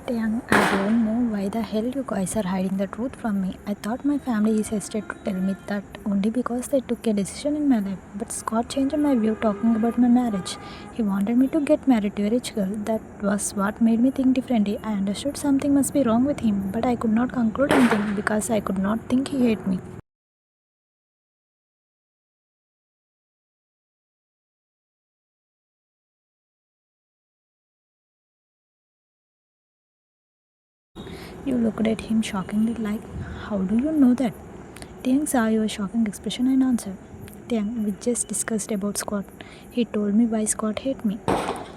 Taehyung, I don't know why the hell you guys are hiding the truth from me. I thought my family hesitated to tell me that only because they took a decision in my life. But Scott changed my view talking about my marriage. He wanted me to get married to a rich girl. That was what made me think differently. I understood something must be wrong with him, but I could not conclude anything because I could not think he hated me. You looked at him shockingly like, how do you know that? Taehyung saw your shocking expression and answered, Taehyung, we just discussed about Scott. He told me why Scott hate me.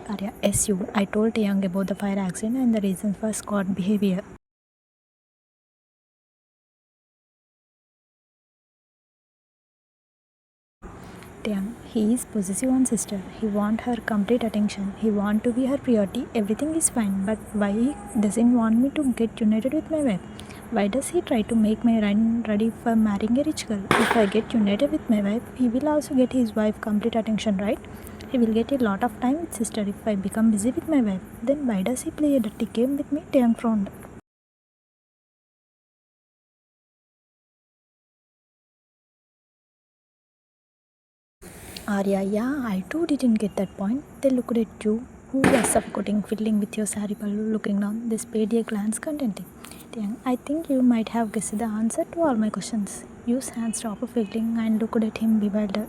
Arya, yes you. I told Taehyung about the fire accident and the reasons for Scott's behavior. Taehyung, he is possessive on sister. He want her complete attention. He want to be her priority. Everything is fine, but why he doesn't want me to get united with my wife? Why does he try to make me run ready for marrying a rich girl? If I get united with my wife, he will also get his wife complete attention, right? He will get a lot of time with sister if I become busy with my wife. Then why does he play a dirty game with me? Taehyung frowned. Arya, yeah, I too didn't get that point. They looked at you, who was suffocating, fiddling with your sari pallu, looking down. They spared a glance contented. Taehyung, I think you might have guessed the answer to all my questions. Yu's hand stopped fiddling and looked at him bewildered.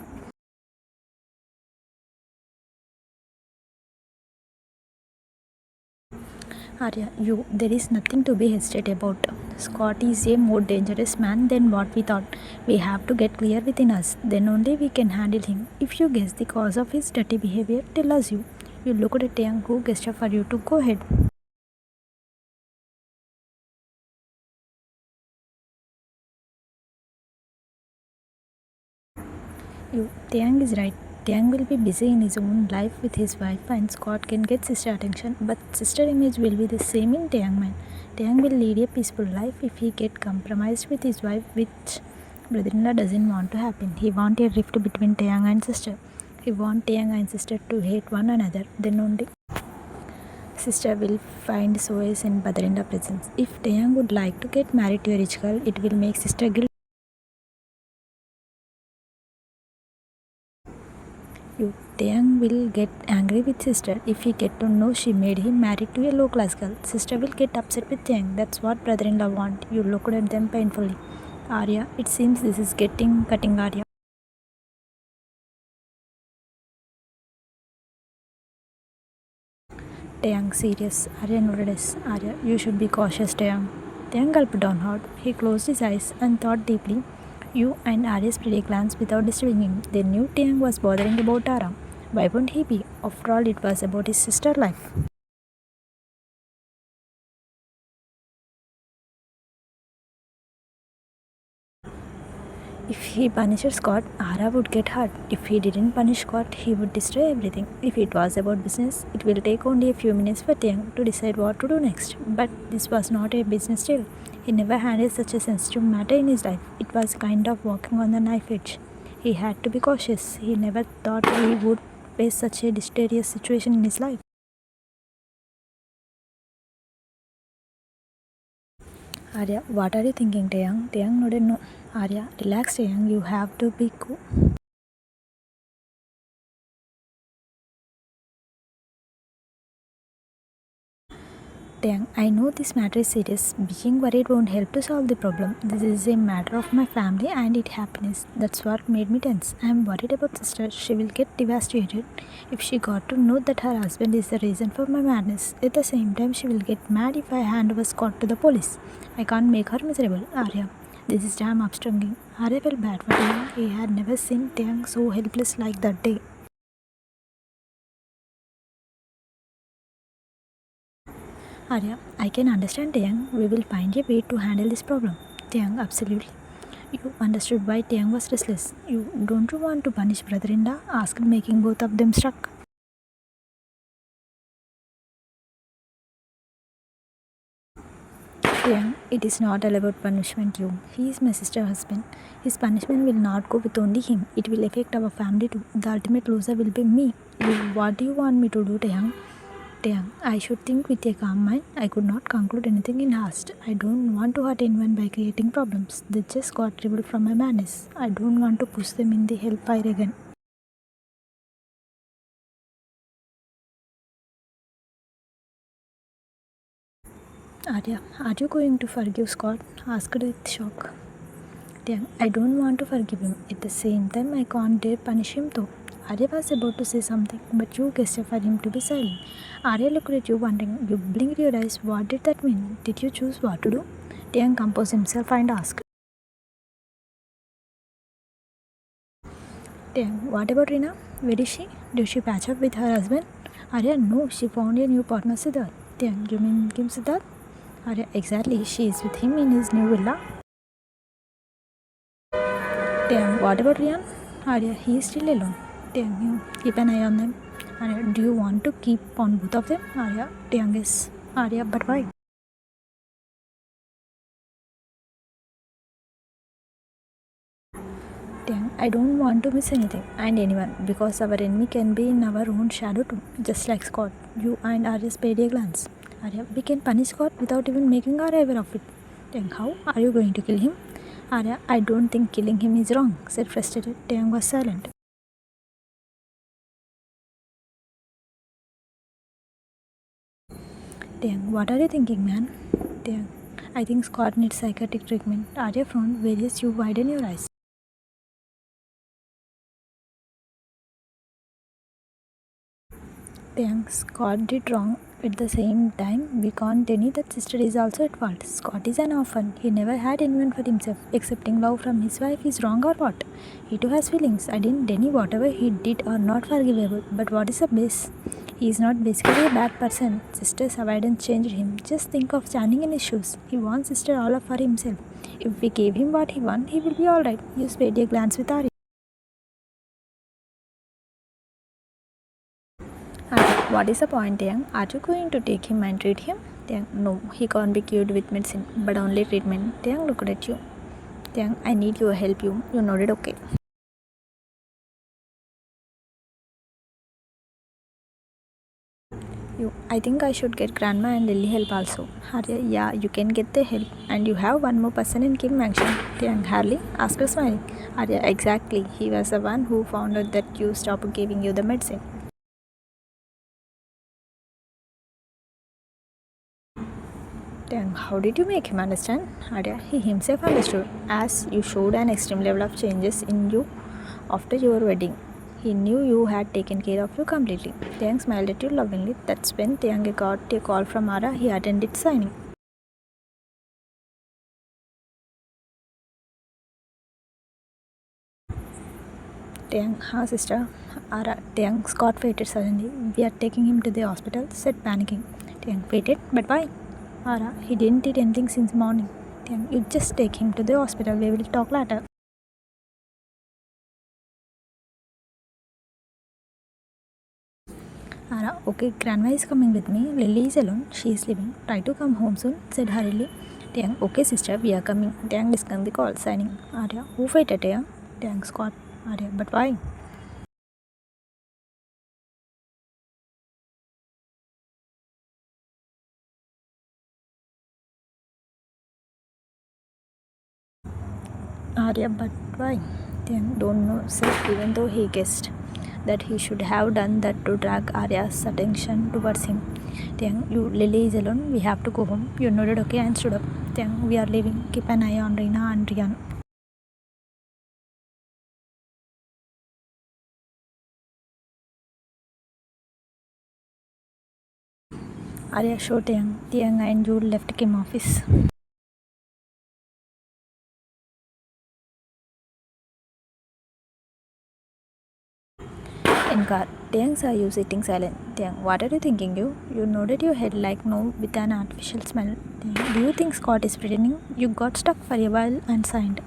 Arya, there is nothing to be hesitant about. Scott is a more dangerous man than what we thought. We have to get clear within us. Then only we can handle him. If you guess the cause of his dirty behavior, tell us you. You looked at Taehyung who gestured for you to go ahead. Taehyung is right. Taehyung will be busy in his own life with his wife and Scott can get sister attention, but sister image will be the same in Taehyung mind. Taehyung will lead a peaceful life if he get compromised with his wife, which brother-in-law doesn't want to happen. He want a rift between Taehyung and sister. He want Taehyung and sister to hate one another. Then only sister will find solace in brother-in-law presence. If Taehyung would like to get married to a rich girl, it will make sister guilty. Taehyung will get angry with sister if he get to know she made him married to a low-class girl. Sister will get upset with Taehyung. That's what brother-in-law want. You looked at them painfully. Arya, it seems this is getting cutting Arya. Taehyung, serious. Arya nodded yes. Arya, you should be cautious, Taehyung. Taehyung gulped down hard. He closed his eyes and thought deeply. You and Arya spread a glance without disturbing him. They knew Taehyung was bothering about Tara. Why wouldn't he be? After all, it was about his sister's life. If he punished Scott, Ara would get hurt. If he didn't punish Scott, he would destroy everything. If it was about business, it will take only a few minutes for Taehyung to decide what to do next. But this was not a business deal. He never handled such a sensitive matter in his life. It was kind of walking on the knife edge. He had to be cautious. He never thought he would face such a mysterious situation in his life. Arya, what are you thinking, Taehyung? Taehyung nodded no. Arya, relax, Taehyung. You have to be cool. Taehyung, I know this matter is serious. Being worried won't help to solve the problem. This is a matter of my family and its happiness. That's what made me tense. I am worried about sister. She will get devastated if she got to know that her husband is the reason for my madness. At the same time, she will get mad if I hand over Scott to the police. I can't make her miserable. Arya, this is damn upstringing. Arya felt bad for Taehyung. He had never seen Taehyung so helpless like that day. Arya, I can understand Taehyung. We will find a way to handle this problem. Taehyung, absolutely. You understood why Taehyung was restless. Don't you want to punish brother-in-law? Asked, making both of them struck. Taehyung, it is not all about punishment. He is my sister's husband. His punishment will not go with only him. It will affect our family too. The ultimate loser will be me. What do you want me to do, Taehyung? Taehyung, I should think with a calm mind. I could not conclude anything in haste. I don't want to hurt anyone by creating problems. They just got revealed from my madness. I don't want to push them in the hellfire again. Arya, are you going to forgive Scott? Asked with shock. Taehyung, I don't want to forgive him. At the same time, I can't dare punish him though. Arya was about to say something, but you gestured for him to be silent. Arya looked at you wondering. You blinked your eyes. What did that mean? Did you choose what to do? Taehyung composed himself and asked. Taehyung, what about Rina? Where is she? Did she patch up with her husband? Arya, no, she found a new partner, Siddharth. Taehyung, you mean Kim Siddharth? Arya, exactly. She is with him in his new villa. Taehyung, what about Rian? Arya, he is still alone. Taehyung, you keep an eye on them. Arya, do you want to keep on both of them? Arya, Taehyung, yes. Arya, but why? Taehyung, I don't want to miss anything and anyone because our enemy can be in our own shadow too. Just like Scott, you and Arya spared a glance. Arya, we can punish Scott without even making Arya aware of it. Taehyung, how? Are you going to kill him? Arya, I don't think killing him is wrong, said frustrated. Taehyung was silent. Taehyung, what are you thinking, man? Taehyung, I think Scott needs psychiatric treatment. Arya frowned, whereas you widen your eyes. Taehyung, Scott did wrong. At the same time, we can't deny that sister is also at fault. Scott is an orphan. He never had anyone for himself. Accepting love from his wife is wrong or what? He too has feelings. I didn't deny whatever he did or not forgivable. But what is the base? He is not basically a bad person. Sister's avoidance changed him. Just think of standing in his shoes. He wants sister all for himself. If we gave him what he wants, he will be alright. You spared a glance with Ari. What is the point, Taehyung? Are you going to take him and treat him? Taehyung, no, he can't be cured with medicine, but only treatment. Taehyung looked at you. Taehyung, I need your help. You nodded okay. I think I should get grandma and Lily help also. Arya, yeah, you can get the help. And you have one more person in Kim Mansion. Taehyung, Harley? Asked her smiling. Arya, exactly. He was the one who found out that you stopped giving you the medicine. Taehyung, how did you make him understand? Arya, he himself understood, as you showed an extreme level of changes in you after your wedding. He knew you had taken care of you completely. Taehyung smiled at you lovingly. That's when Taehyung got a call from Ara. He attended signing. Taehyung, sister. Ara, Taehyung, Scott fainted suddenly. We are taking him to the hospital, said panicking. Taehyung, fainted? But why? Ara, he didn't eat anything since morning. Taehyung, you just take him to the hospital. We will talk later. Ara, okay, grandma is coming with me. Lily is alone. She is leaving. Try to come home soon, said hurriedly. Taehyung, okay sister, we are coming. Taehyung discussed the call, signing. Arya, who fainted Taehyung? Taehyung, Scott. Arya, but why? Arya, but why? Taehyung, don't know, said even though he guessed that he should have done that to drag Arya's attention towards him. Taehyung, Lily is alone. We have to go home. You nodded okay and stood up. Taehyung, we are leaving. Keep an eye on Reena and Rian. Arya showed Taehyung. Taehyung and you left Kim office. In car, Taehyung saw you sitting silent. Taehyung, what are you thinking? You nodded your head like no with an artificial smile. Taehyung, do you think Scott is pretending? You got stuck for a while and signed.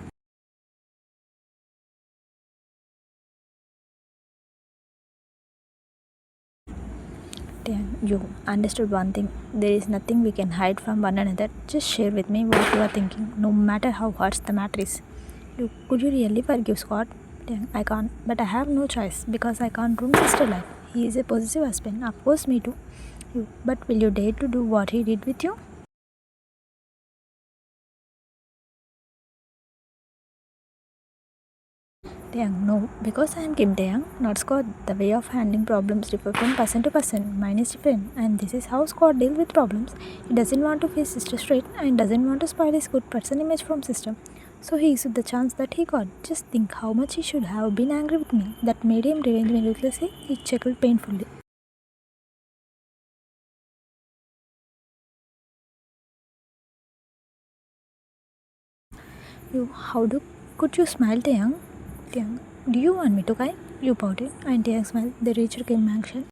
Taehyung, you understood one thing. There is nothing we can hide from one another. Just share with me what you are thinking, no matter how harsh the matter is. Could you really forgive Scott? Taehyung, I can't, but I have no choice because I can't ruin sister life. He is a possessive husband. Of course, me too. But will you dare to do what he did with you? Taehyung, no, because I am Kim Taehyung, not Scott. The way of handling problems differ from person to person. Mine is different, and this is how Scott deals with problems. He doesn't want to face sister straight and doesn't want to spoil his good person image from sister. So he used the chance that he got. Just think how much he should have been angry with me. That made him revenge me ruthlessly. He chuckled painfully. Could you smile, Taehyung? Taehyung, do you want me to cry? You pouted, and Taehyung smiled. They reached Kim mansion.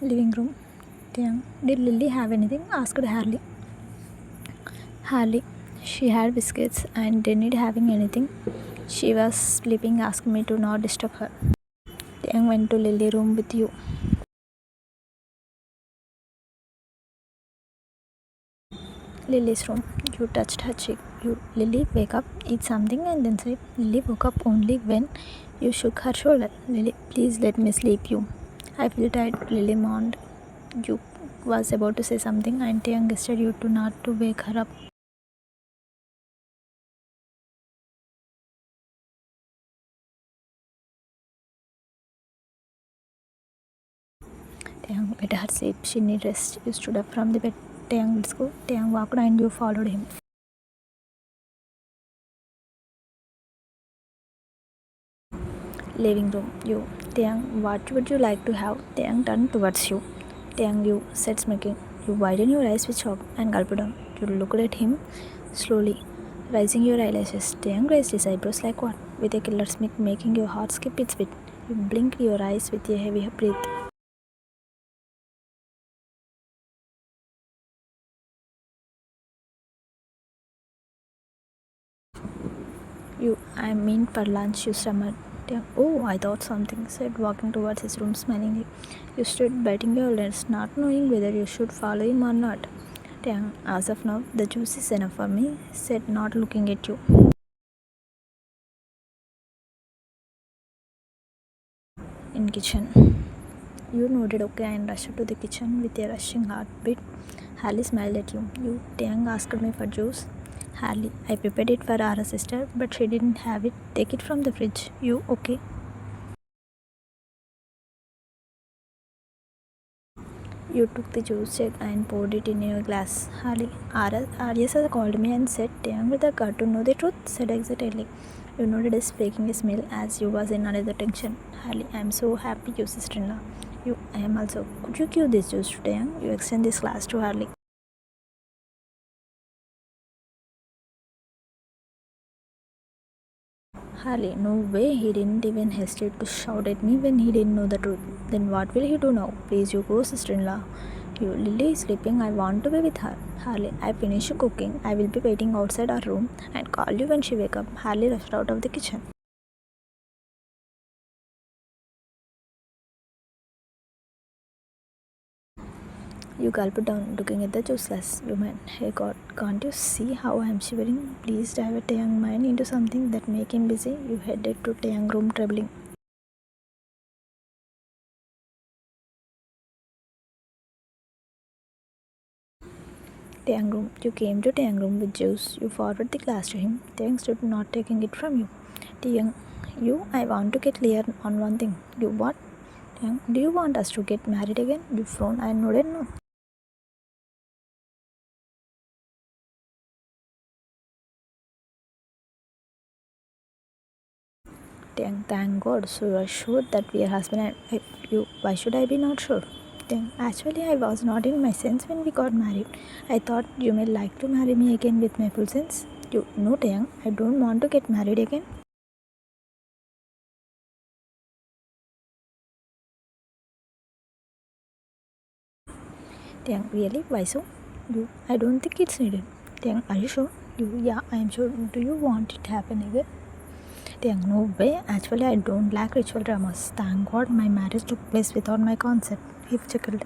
Living room. Taehyung, did Lily have anything? Asked Harley. Harley, she had biscuits and didn't having anything. She was sleeping, asked me to not disturb her. Taehyung went to Lily's room with you. Lily's room. You touched her cheek. Lily, wake up, eat something and then sleep. Lily woke up only when you shook her shoulder. Lily, please let me sleep you. I feel tired. Lily moaned. You was about to say something and Taehyung gestured you to not to wake her up. Taehyung let her sleep. She need rest. You stood up from the bed. Taehyung, let's go. Taehyung walked and you followed him. Living room. You. Taehyung, what would you like to have? Taehyung turned towards you. Taehyung, you said smirking. You widen your eyes with shock and gulped down. You looked at him slowly, raising your eyelashes. Taehyung raised his eyebrows like what? With a killer smirk making your heart skip its beat. You blinked your eyes with a heavy breath. You, I mean for lunch, you stammered. Oh, I thought something, said, walking towards his room smilingly. You stood biting your lips, not knowing whether you should follow him or not. Taehyung, as of now, the juice is enough for me, said, not looking at you. In kitchen. You nodded okay and rushed to the kitchen with a rushing heartbeat. Harley smiled at you. Taehyung asked me for juice. Harley, I prepared it for our sister, but she didn't have it. Take it from the fridge. You okay? You took the juice jug and poured it in your glass. Harley, Arya called me and said, Taehyung with a got to know the truth, said excitedly. You nodded as breaking a smile as you was in another tension. Harley, I am so happy, you sister-in-law. You, I am also. Could you give this juice to Taehyung? You extend this glass to Harley. Harley, no way, he didn't even hesitate to shout at me when he didn't know the truth. Then what will he do now? Please, you go, sister-in-law. You, Lily is sleeping, I want to be with her. Harley, I finished cooking. I will be waiting outside our room and call you when she wake up. Harley rushed out of the kitchen. You gulped down, looking at the juice glass. Woman, hey God, can't you see how I am shivering? Please divert Taehyung's mind into something that make him busy. You headed to Taehyung's room trembling. Taehyung room. You came to Taehyung room with juice. You forwarded the glass to him. Taehyung stood, not taking it from you. Taehyung, I want to get clear on one thing. You what? Taehyung, do you want us to get married again? You frowned and nodded no. Taehyung, thank God. So you are sure that we are husband and wife. You, why should I be not sure? Taehyung, actually I was not in my sense when we got married. I thought you may like to marry me again with my full sense. You, no Taehyung, I don't want to get married again. Taehyung, really? Why so? You, I don't think it's needed. Taehyung, are you sure? You, yeah, I am sure. Do you want it to happen again? Taehyung, no way. Actually, I don't like ritual dramas. Thank God my marriage took place without my consent. He chuckled.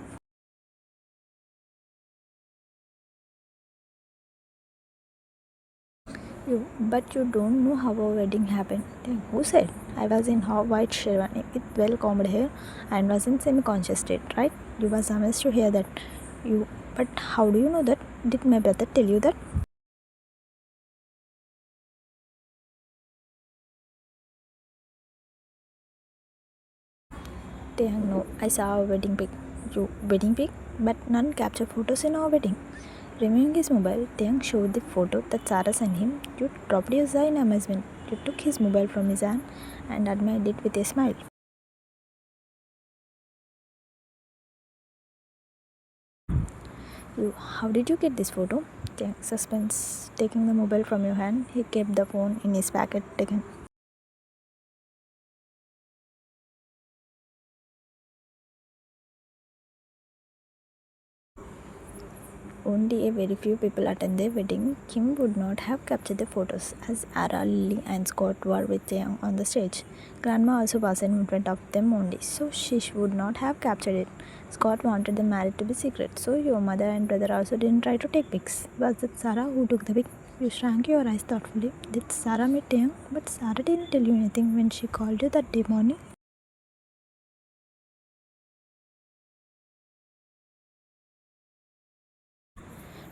But you don't know how our wedding happened. Then who said? I was in white sherwani with well-combed hair and was in semi-conscious state, right? You was amazed to hear that. But how do you know that? Did my brother tell you that? Taehyung, no, I saw a wedding pic. Wedding pic? But none capture photos in our wedding. Removing his mobile, Taehyung showed the photo that Sarah sent him. You dropped your eye in amazement. You took his mobile from his hand and admired it with a smile. How did you get this photo? Taehyung, suspense. Taking the mobile from your hand, he kept the phone in his pocket again. Only a very few people attend their wedding. Kim would not have captured the photos as Ara, Lily, and Scott were with Taehyung on the stage. Grandma also was in front of them only, so she would not have captured it. Scott wanted the marriage to be secret, so your mother and brother also didn't try to take pics. Was it Sarah who took the pic? You shrank your eyes thoughtfully. Did Sarah meet Taehyung? But Sarah didn't tell you anything when she called you that day morning.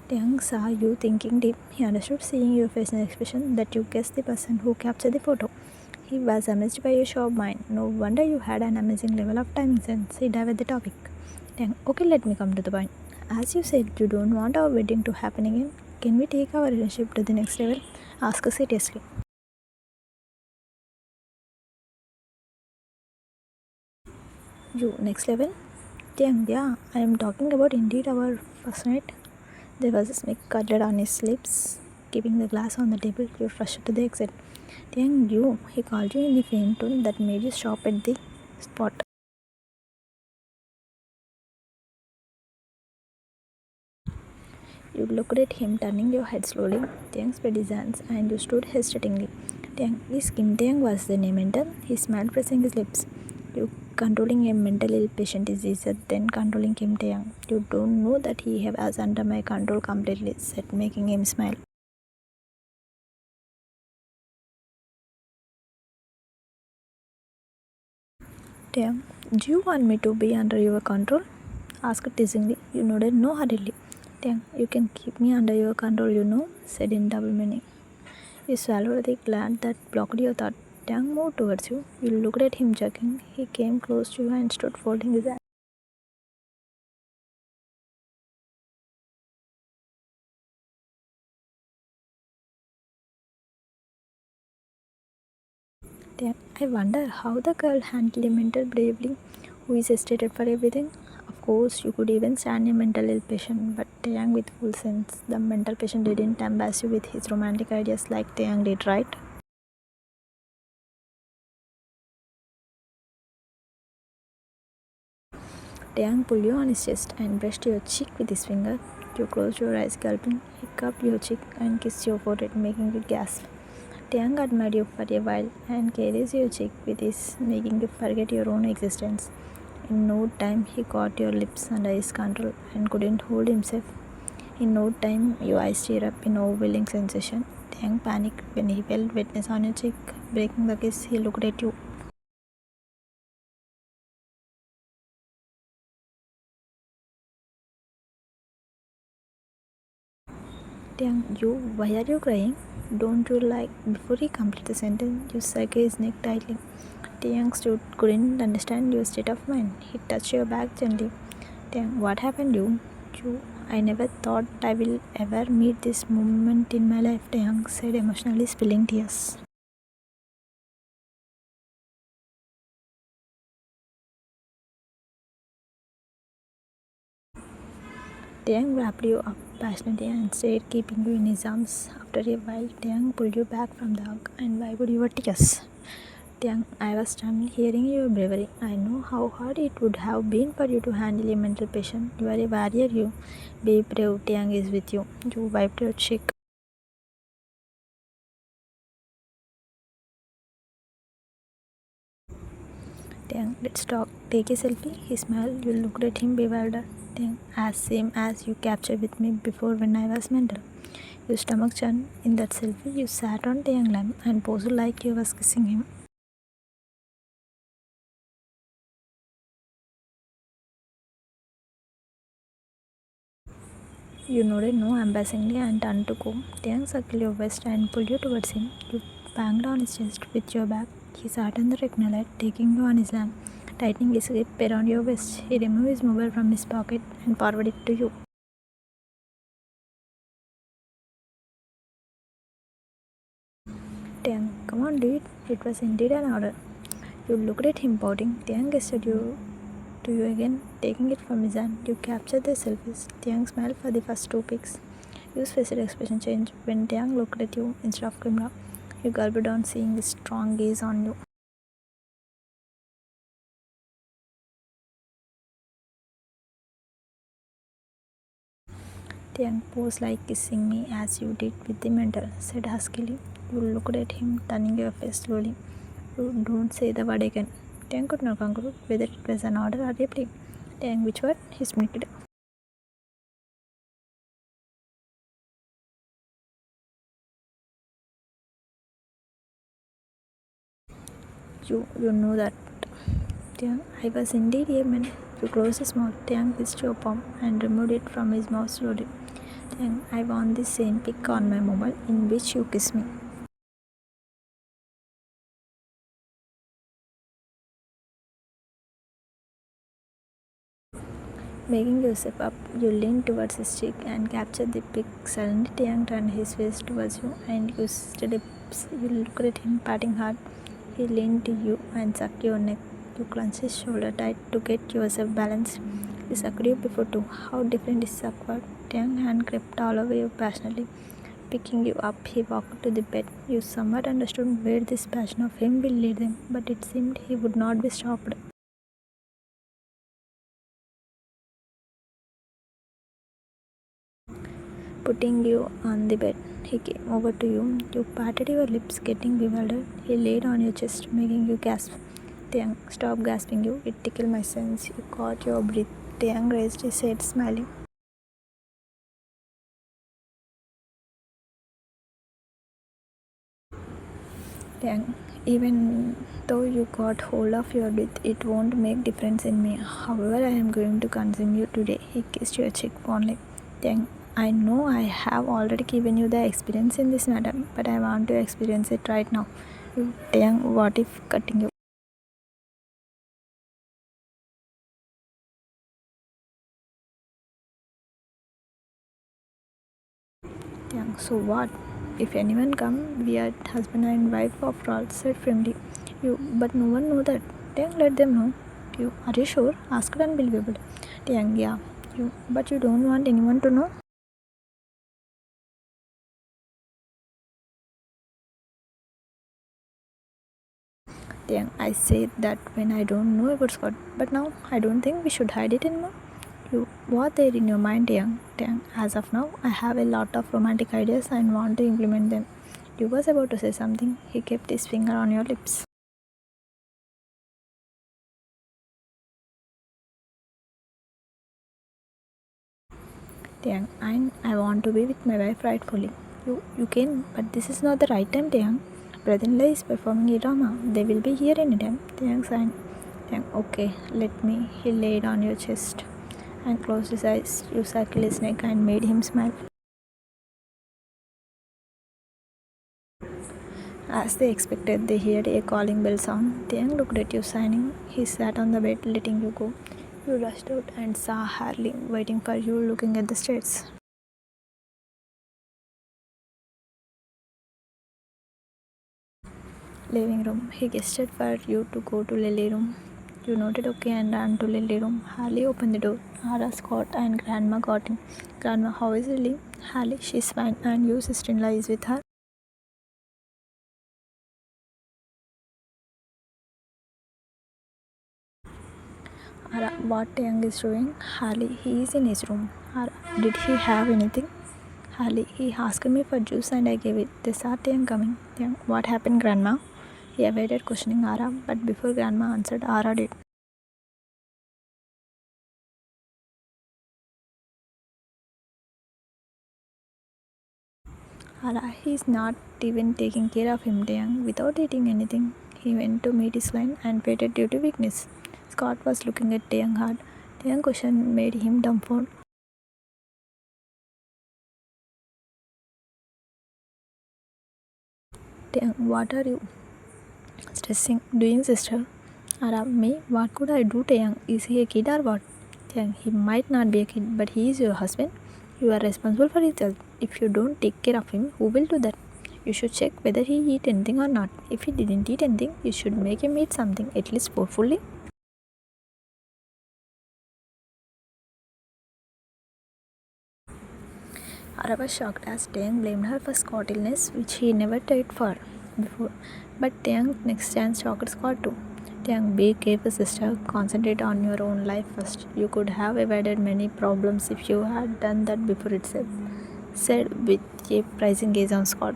Taehyung saw you thinking deep. He understood seeing your facial expression that you guessed the person who captured the photo. He was amazed by your sharp mind. No wonder you had an amazing level of timing sense. He dived the topic. Taehyung, okay, let me come to the point. As you said, you don't want our wedding to happen again. Can we take our relationship to the next level? Ask us seriously. You, next level? Taehyung, yeah, I am talking about indeed our first night. There was a smirk cutted on his lips. Keeping the glass on the table, you rushed to the exit. Taehyung, he called you in the faint tone that made you stop at the spot. You looked at him, turning your head slowly. Taehyung spread his hands, and you stood hesitatingly. Taehyung, is Kim Taehyung was the name mental? He smiled, pressing his lips. You controlling a mental ill patient is easier than controlling Kim Taehyung. You don't know that he was under my control completely, said, making him smile. Taehyung, do you want me to be under your control? Asked teasingly. You nodded no hurriedly. Taehyung, you can keep me under your control, said in double meaning. You swallowed the glance that blocked your thought. Taehyung moved towards you. You looked at him jogging. He came close to you and stood folding his hands. Taehyung, I wonder how the girl handled a mental bravely who is hesitated for everything. Of course, you could even stand a mental ill patient, but Taehyung with full sense. The mental patient didn't embarrass you with his romantic ideas like Taehyung did, right? Taehyung pulled you on his chest and brushed your cheek with his finger. You closed your eyes, gulping. He cupped your cheek and kissed your forehead, making you gasp. Taehyung admired you for a while and caressed your cheek with his, making you forget your own existence. In no time, he caught your lips under his control and couldn't hold himself. In no time, your eyes teared up in overwhelming sensation. Taehyung panicked when he felt wetness on your cheek. Breaking the kiss, he looked at you. Taehyung, why are you crying? Don't you like? Before he completed the sentence, you sucked his neck tightly. Taehyung stood, couldn't understand your state of mind. He touched your back gently. Taehyung, what happened, I never thought I will ever meet this moment in my life, Taehyung said, emotionally spilling tears. Taehyung wrapped you up passionately and stayed, keeping you in his arms. After a while, Taehyung pulled you back from the hug and wiped your tears. Taehyung, I was stunned hearing your bravery. I know how hard it would have been for you to handle a mental patient. You are a warrior, Be brave, Taehyung is with you. You wiped your cheek. Taehyung, let's talk. Take a selfie. He smiled. You looked at him bewildered. Taehyung, as same as you captured with me before when I was mental. Your stomach churned. In that selfie, you sat on Taehyung lap and posed like you was kissing him. You nodded no embarrassingly and turned to go. Taehyung circled your waist and pulled you towards him. You banged on his chest with your back. He sat on the rectangle, taking you on his lap, tightening his grip around your waist. He removed his mobile from his pocket and forwarded it to you. Taehyung, come on, do it. It was indeed an order. You looked at him pouting. Taehyung gestured to you again, taking it from his hand. You captured the selfies. Taehyung smiled for the first two pics. Your facial expression changed when Taehyung looked at you instead of camera. You gulped down, seeing his strong gaze on you. Taehyung posed like kissing me as you did with the mentor, said huskily. You looked at him, turning your face slowly. You don't say the word again. Taehyung could not conclude whether it was an order or a plea. Taehyung, which word? He smirked. You know that. Taehyung, I was indeed a man. You closed his mouth. Taehyung kissed your palm and removed it from his mouth slowly. Taehyung, I want this same pic on my mobile in which you kiss me. Making yourself up, you leaned towards his cheek and captured the pic. Suddenly, Taehyung turned his face towards you and used lips. You looked at him, patting hard. He leaned to you and sucked your neck. You clenched his shoulder tight to get yourself balanced. He sucked you before too. How different is awkward. Taehyung's hand crept all over you passionately. Picking you up, he walked to the bed. You somewhat understood where this passion of him will lead them, but it seemed he would not be stopped. Putting you on the bed, he came over to you. You parted your lips, getting bewildered. He laid on your chest, making you gasp. Taehyung, stop gasping you. It tickled my sense. You caught your breath. Taehyung raised his head, smiling. Taehyung, even though you got hold of your breath, it won't make difference in me. However, I am going to consume you today. He kissed your cheek fondly. Taehyung, I know I have already given you the experience in this matter, but I want to experience it right now. Taehyung, what if cutting you? Taehyung, so what? If anyone come, we are husband and wife after all, said firmly. You, but no one know that. Taehyung, let them know. You, are you sure? Asked unbelievable. Taehyung, yeah. You, but you don't want anyone to know? Taehyung, I say that when I don't know about Scott, but now I don't think we should hide it anymore. You, what there in your mind, Taehyung? Taehyung, as of now, I have a lot of romantic ideas and want to implement them. You was about to say something. He kept his finger on your lips. Taehyung, and I want to be with my wife rightfully. You can, but this is not the right time, Taehyung. Brother-in-law is performing a drama. They will be here anytime. Taehyung sighed. Taehyung, okay, let me. He laid on your chest and closed his eyes. You circled his neck and made him smile. As they expected, they heard a calling bell sound. Taehyung looked at you, signing. He sat on the bed, letting you go. You rushed out and saw Harley waiting for you, looking at the stairs. Living room. He gestured for you to go to Lily room. You noted okay and ran to Lily room. Harley opened the door. Ara, Scott and Grandma got in. Grandma, how is Lily? Harley, she's fine and your sister-in-law is with her. Ara, what Taehyung is doing? Harley, he is in his room. Ara, did he have anything? Harley, he asked me for juice and I gave it. They saw Taehyung coming. Taehyung, what happened, Grandma? He avoided questioning Ara, but before Grandma answered, Ara did. Ara, he's not even taking care of him, Taehyung. Without eating anything, he went to meet his client and fainted due to weakness. Scott was looking at Taehyung hard. Taehyung's question made him dumbfounded. Taehyung, what are you stressing? Doing, sister? Ara, me? What could I do, Taehyung? Is he a kid or what? Taehyung, he might not be a kid, but he is your husband. You are responsible for his health. If you don't take care of him, who will do that? You should check whether he eat anything or not. If he didn't eat anything, you should make him eat something, at least forcefully. Ara was shocked as Taehyung blamed her for Scott's illness, which he never tried for before. But Taehyung's next chance shocked Scott too. Taehyung, be careful, sister. Concentrate on your own life first. You could have avoided many problems if you had done that before itself, said with a prizing gaze on Scott.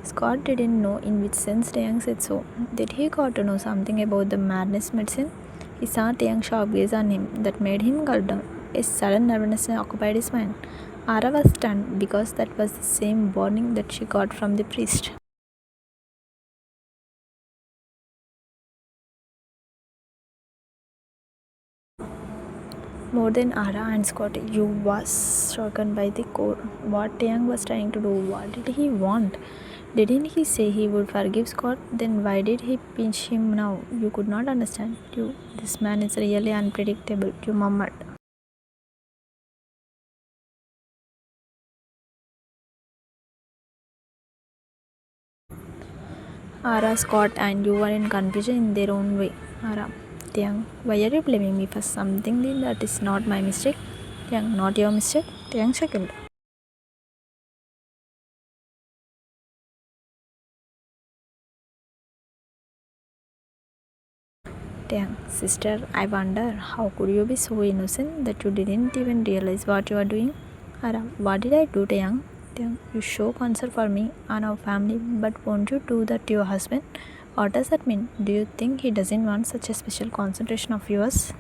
Scott didn't know in which sense Taehyung said so. Did he got to know something about the madness medicine? He saw Taehyung's sharp gaze on him that made him gulp down. A sudden nervousness occupied his mind. Ara was stunned because that was the same warning that she got from the priest. More than Ara and Scott, you was shaken by the core. What Taehyung was trying to do, what did he want? Didn't he say he would forgive Scott? Then why did he pinch him now? You could not understand. You, this man is really unpredictable, you murmured. Ara, Scott, and you were in confusion in their own way. Ara, Taehyung, why are you blaming me for something that is not my mistake? Taehyung, not your mistake? Taehyung chuckled. Taehyung, sister, I wonder, how could you be so innocent that you didn't even realize what you are doing? Ara, what did I do, Taehyung? Taehyung, you show concern for me and our family, but won't you do that to your husband? What does that mean? Do you think he doesn't want such a special concentration of yours?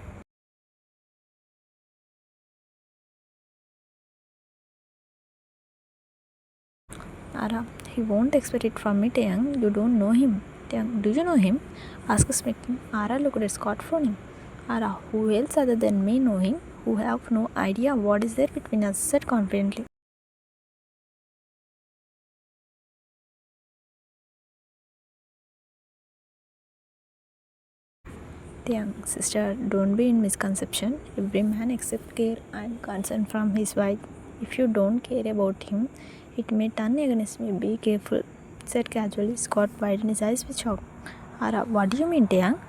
Ara, he won't expect it from me, Taehyung. You don't know him. Taehyung, do you know him? Asked Smith. Ara looked at Scott frowning. Ara, who else other than me know him? Who have no idea what is there between us, said confidently. Taehyung, sister, don't be in misconception. Every man accepts care and concern from his wife. If you don't care about him, it may turn against me. Be careful, said casually. Scott widened his eyes with shock. Ara, what do you mean, Taehyung?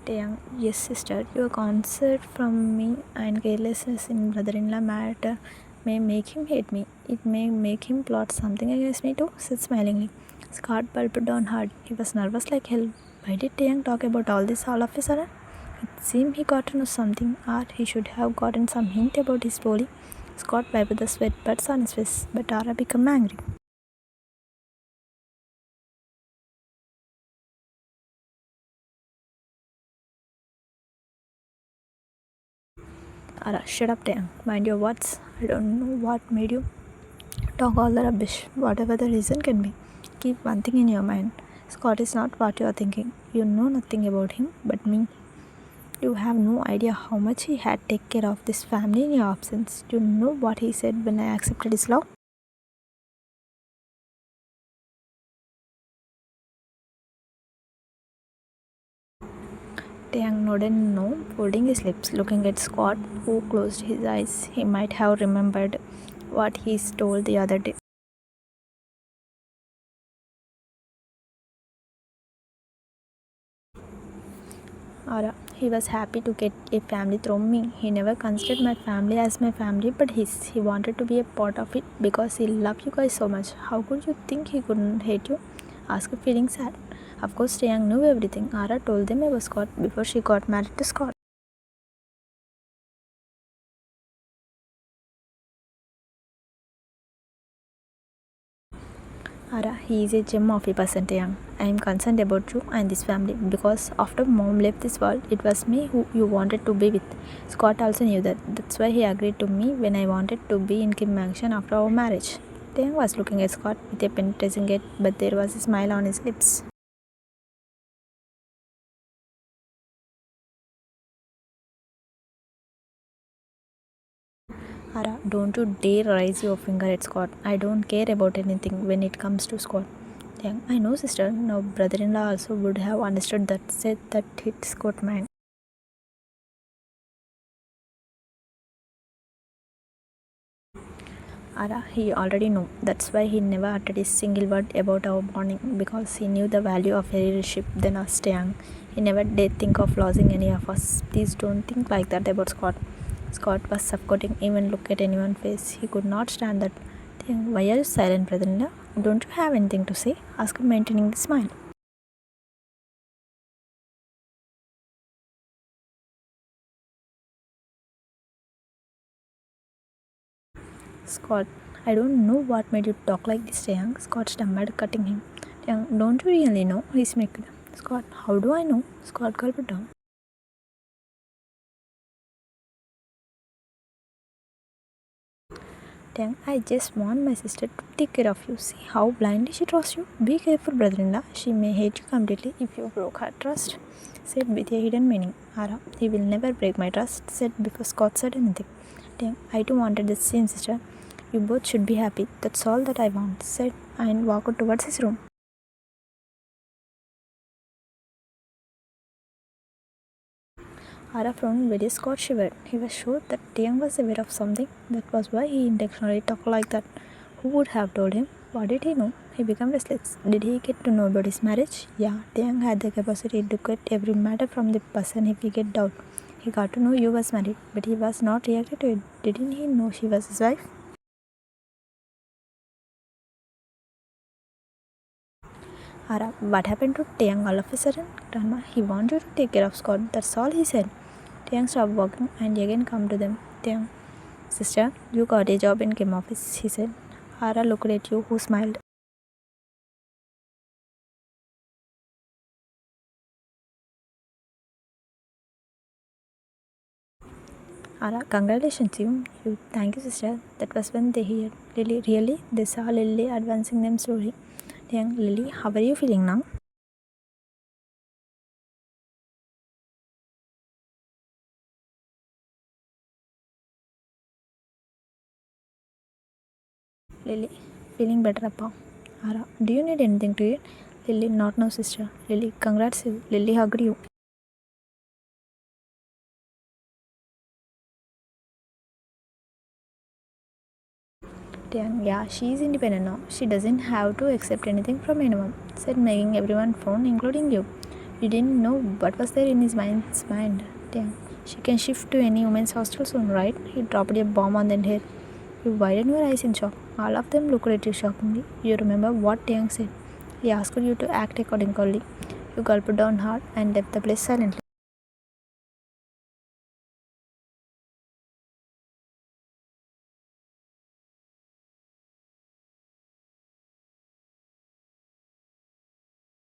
Taehyung, yes, sister, your concern from me and carelessness in brother-in-law matter may make him hate me. It may make him plot something against me too, said smilingly. Scott bulbed down hard. He was nervous like hell. Why did Taehyung talk about all this all of a sudden? It seemed he got to know something, or he should have gotten some hint about his bully. Scott wiped the sweat buds on his face, but Tara became angry. Ara, shut up, Taehyung. Mind your words. I don't know what made you talk all the rubbish, whatever the reason can be. Keep one thing in your mind. Scott is not what you are thinking. You know nothing about him but me. You have no idea how much he had take care of this family in your absence. You know what he said when I accepted his love? Taehyung nodded no, folding his lips, looking at Scott, who closed his eyes. He might have remembered what he told the other day. Ara, he was happy to get a family through me. He never considered my family as my family, but he wanted to be a part of it because he loved you guys so much. How could you think he couldn't hate you? Asked feeling sad. Of course, Taehyung knew everything. Ara told them about Scott before she got married to Scott. Ara, he is a gem of a person, Taehyung. I am concerned about you and this family because after mom left this world, it was me who you wanted to be with. Scott also knew that. That's why he agreed to me when I wanted to be in Kim Mansion after our marriage. Taehyung was looking at Scott with a penetrating gaze, but there was a smile on his lips. Ara, don't you dare raise your finger at Scott. I don't care about anything when it comes to Scott. Taehyung, I know, sister. Now, brother-in-law also would have understood that. Said that hit Scott mind. Ara, he already knew. That's why he never uttered a single word about our bonding because he knew the value of a relationship than us, Taehyung. He never did think of losing any of us. Please don't think like that about Scott. Scott was suffocating. Even look at anyone's face. He could not stand that. Taehyung, why are you silent, brother-in-law? Don't you have anything to say? Ask him, maintaining the smile. Scott, I don't know what made you talk like this, Taehyung. Scott stammered, cutting him. Taehyung, don't you really know? He smirked. Scott, how do I know? Scott gulped down. Taehyung, I just want my sister to take care of you. See how blindly she trusts you? Be careful, brother-in-law. She may hate you completely if you broke her trust, said with a hidden meaning. Ara, he will never break my trust, said before Scott said anything. Taehyung, I too wanted the same, sister. You both should be happy. That's all that I want, said and walked towards his room. Ara frowned very Scott shivered. He was sure that Taehyung was aware of something. That was why he intentionally talked like that. Who would have told him? What did he know? He became restless. Did he get to know about his marriage? Yeah, Taehyung had the capacity to get every matter from the person if he get doubt. He got to know you was married, but he was not reacted to it. Didn't he know she was his wife? Ara, what happened to Taehyung all of a sudden? Grandma, he wanted you to take care of Scott. That's all he said. Taehyung stopped walking and again come to them. Taehyung, sister, you got a job in Kim office, he said. Ara looked at you, who smiled. Ara, congratulations, you. Thank you, sister. That was when they heard. Lily, really? They saw Lily advancing them slowly. Taehyung, Lily, how are you feeling now? Lily, feeling better, Appa. Ara, do you need anything to eat? Lily, not now, sister. Lily, congrats you. Lily hugged you. Taehyung, yeah, she is independent now. She doesn't have to accept anything from anyone, said, making everyone frown, including you. You didn't know what was there in his mind. Taehyung, she can shift to any women's hostel soon, right? He dropped a bomb on their head. You widened your eyes in shock. All of them looked at you shockingly. You remember what Taehyung said. He asked you to act accordingly. You gulped down hard and left the place silently.